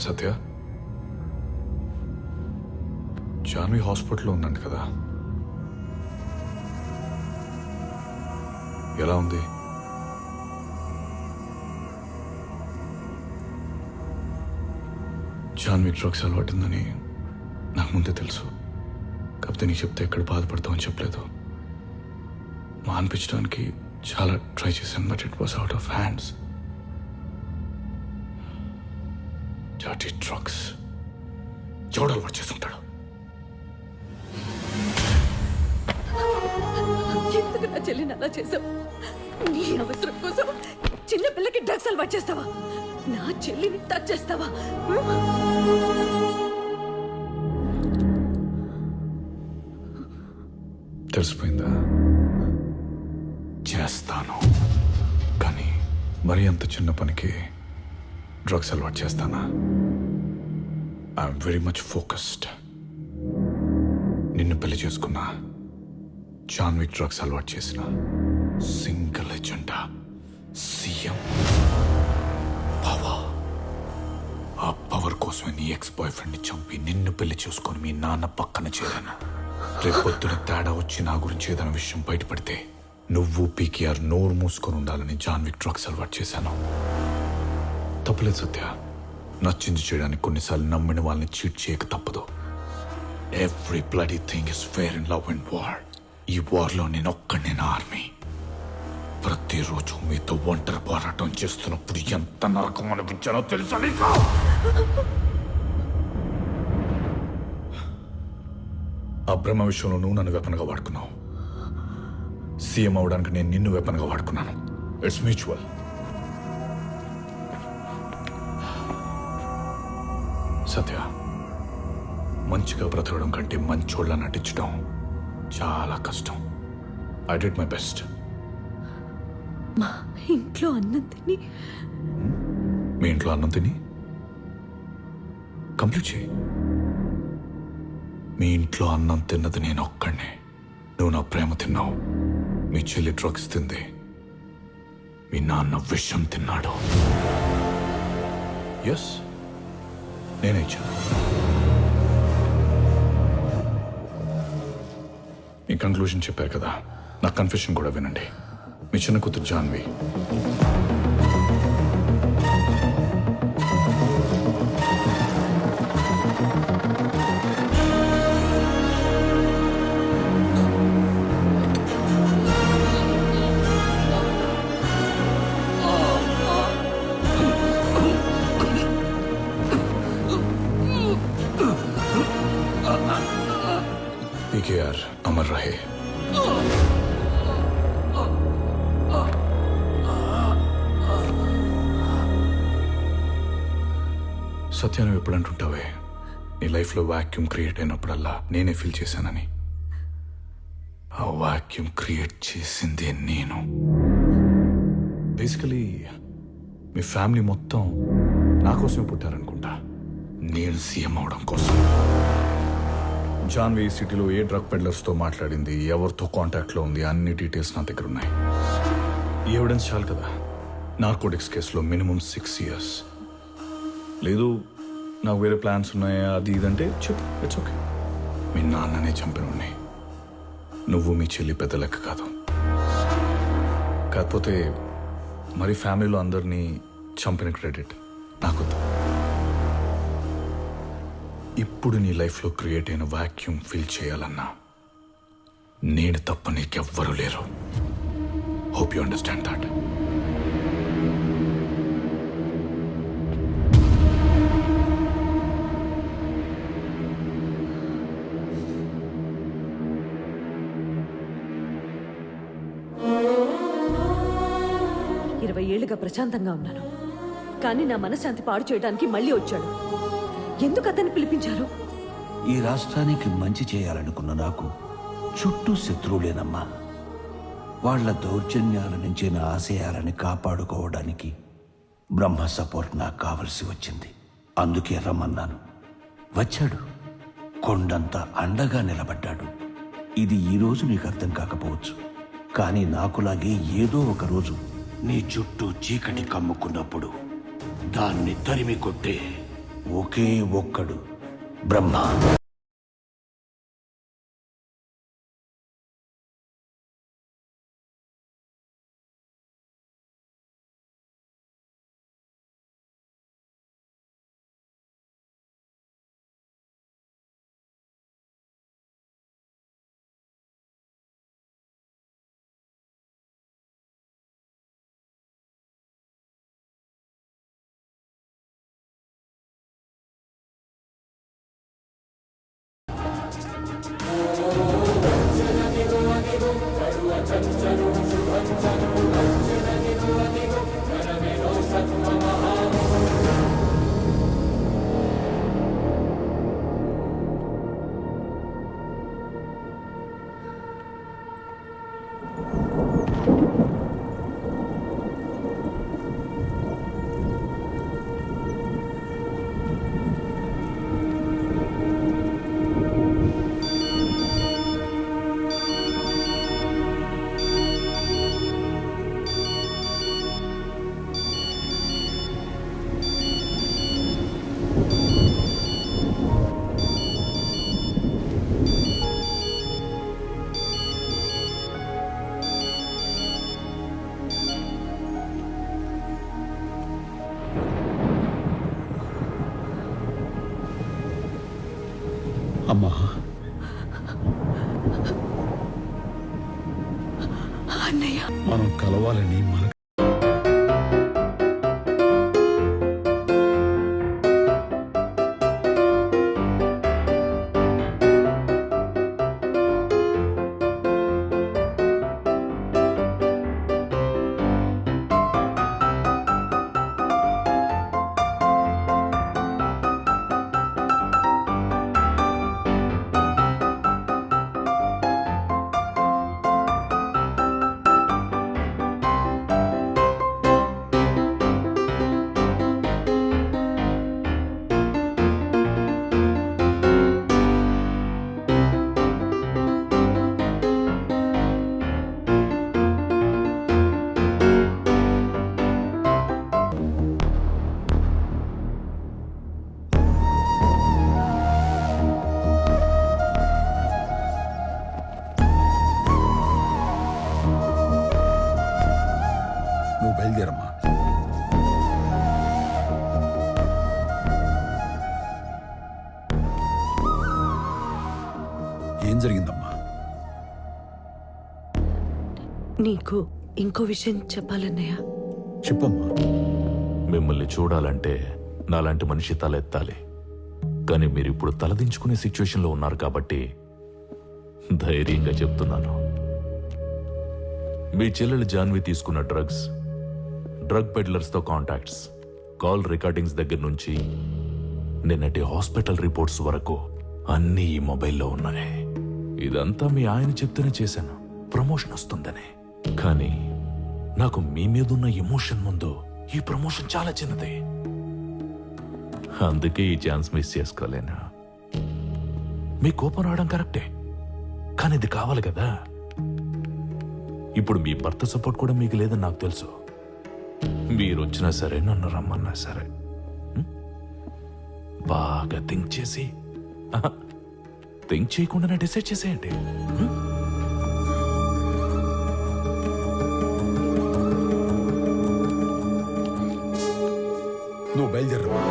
సత్య, జాన్వి హాస్పిటల్లో ఉందంట కదా, ఎలా ఉంది? జాన్వి డ్రగ్స్ అలవాటుందని నాకు ముందే తెలుసు. కాకపోతే నీకు చెప్తే ఎక్కడ బాధపడతామని చెప్పలేదు. మాన్పించడానికి చాలా ట్రై చేశాను, but it was out of hands. Dirty drugs చూడాలి వచ్చేస్తుంటాడు. ఎందుకు నా చెల్లిని అలా చేసావు? నీ అవసరం కోసం చిన్న పిల్లకి డ్రగ్స్ అలవాటు చేస్తావా? నా చెల్లిని టచ్ చేస్తావా? తెలిసిపోయిందా? చేస్తాను, కానీ మరి అంత చిన్న పనికి డ్రగ్స్ అలవాటు చేస్తానా? I'm very much focused. నిన్ను పెళ్లి చేసుకున్నా, జాన్వి డ్రగ్స్ అలవాటు చేసిన సింగిల్ ఎజెండా సీఎం పవర్. ఆ పవర్ కోసమే నీ ఎక్స్ బాయ్ ఫ్రెండ్ని చంపి నిన్ను పెళ్లి చేసుకొని మీ నాన్న పక్కన చేరాను. రేపొద్దున తేడా వచ్చి నా గురించి ఏదైనా విషయం బయటపడితే నువ్వు పీకేఆర్ నోరు మూసుకొని ఉండాలని జాన్వి డ్రగ్స్ అలవాటు చేశాను. తప్పలేదు సత్య, నచ్చింది చేయడానికి కొన్నిసార్లు నమ్మిన వాళ్ళని చీట్ చేయక తప్పదు. Every bloody thing is fair in love and war. ఈ వార్లో నేను ఒక్కడినే నా ఆర్మీ. ప్రతిరోజు మీతో ఒంటరి పోరాటం చేస్తున్నప్పుడు ఎంత నరకం అనిపించానో తెలుసా నీకు? ఆ బ్రహ్మ విషయంలో నువ్వు నన్ను వెపన్గా వాడుకున్నావు. సీఎం అవడానికి నేను నిన్ను వెపన్గా వాడుకున్నాను. It's mutual. సత్య, మంచిగా బ్రతకడం కంటే మంచోళ్ళ నటించడం చాలా కష్టం. I did my best. మా ఇంట్లో అన్నం తిని మీ ఇంట్లో అన్నం తిని కంప్లీట్ చేయి. మీ ఇంట్లో అన్నం తిన్నది నేను ఒక్కడినే. నువ్వు నా ప్రేమ తిన్నావు, మీ చెల్లి డ్రగ్స్ తింది, మీ నాన్న విషం తిన్నాడు. ఎస్, నేనే ఇచ్చాను. మీ కంక్లూజన్ చెప్పారు కదా, నా కన్ఫెషన్ కూడా వినండి. మీ చిన్న కూతురు జాన్వి पीकेआर अमर रहे. సత్య, నువ్వు ఎప్పుడు అంటుంటావే నీ లైఫ్లో వాక్యూమ్ క్రియేట్ అయినప్పుడల్లా నేనే ఫీల్ చేశానని. ఆ వాక్యూమ్ క్రియేట్ చేసిందే నేను. బేసికలీ మీ ఫ్యామిలీ మొత్తం నా కోసమే పుట్టారనుకుంటా, నేను సీఎం అవడం కోసం. జాన్వి సిటీలో ఏ డ్రగ్ పెడ్లర్స్తో మాట్లాడింది, ఎవరితో కాంటాక్ట్లో ఉంది, అన్ని డీటెయిల్స్ నా దగ్గర ఉన్నాయి. ఈ ఎవిడెన్స్ చాలు కదా. నార్కోటిక్స్ కేసులో మినిమం 6 years. లేదు నాకు వేరే ప్లాన్స్ ఉన్నాయా అది ఇదంటే చెప్పు, ఇట్స్ ఓకే. మీ నాన్ననే చంపినోడిని. నువ్వు మీ చెల్లి పెద్ద లెక్క కాదు. కాకపోతే మరి ఫ్యామిలీలో అందరినీ చంపిన క్రెడిట్ నాకొద్దు. ఇప్పుడు నీ లైఫ్లో క్రియేట్ అయిన వాక్యూమ్ ఫిల్ చేయాలన్నా నేను తప్ప నీకెవ్వరూ లేరు. Hope you understand that. ఏళ్ళుగా ప్రశాంతంగా ఉన్నాను, కానీ నా మనశ్శాంతి పాడు చేయడానికి మళ్ళీ వచ్చాడు. ఎందుకు అతన్ని పిలిపించారు? ఈ రాష్ట్రానికి మంచి చేయాలనుకున్న నాకు చుట్టూ శత్రువులేనమ్మా. వాళ్ల దౌర్జన్యాల నుంచి నా ఆశయాలని కాపాడుకోవడానికి బ్రహ్మ సపోర్ట్ నాకు కావలసి వచ్చింది. అందుకే రమ్మన్నాను. వచ్చాడు, కొండంత అండగా నిలబడ్డాడు. ఇది ఈరోజు నీకు అర్థం కాకపోవచ్చు, కానీ నాకులాగే ఏదో ఒక రోజు నీ చుట్టూ చీకటి కమ్ముకున్నప్పుడు దాన్ని తరిమి కొట్టే ఒకే ఒక్కడు బ్రహ్మ. అమ్మా, అన్నయ్య మనం కలవాలని మన నువ్వు బయలుదేరమ్మా. ఏం జరిగిందమ్మా? నీకు ఇంకో విషయం చెప్పాలన్నయ్య. చెప్పమ్మా. మిమ్మల్ని చూడాలంటే నాలాంటి మనిషి తలెత్తాలి. కానీ మీరిప్పుడు తలదించుకునే సిచ్యువేషన్లో ఉన్నారు కాబట్టి ధైర్యంగా చెప్తున్నాను. మీ చెల్లెలు జాన్వి తీసుకున్న డ్రగ్ పెడ్లర్స్తో కాంటాక్ట్స్, కాల్ రికార్డింగ్స్ దగ్గర నుంచి నిన్నటి హాస్పిటల్ రిపోర్ట్స్ వరకు అన్నీ ఈ మొబైల్లో ఉన్నాయి. ఇదంతా మీ ఆయన చెప్తేనే చేశాను, ప్రమోషన్ వస్తుందని. కానీ నాకు మీ మీదున్న ఎమోషన్ ముందు ఈ ప్రమోషన్ చాలా చిన్నది. అందుకే ఈ ఛాన్స్ మిస్ చేసుకోలేను. మీ కోపం రావడం కరెక్టే, కానీ ఇది కావాలి కదా. ఇప్పుడు మీ భర్త సపోర్ట్ కూడా మీకు లేదని నాకు తెలుసు. మీరు వచ్చినా సరే, నన్ను రమ్మన్నా సరే, బాగా థింక్ చేసి థింక్ చేయకుండానే డిసైడ్ చేసేయండి. నువ్వు బయలుదేరమ్మా.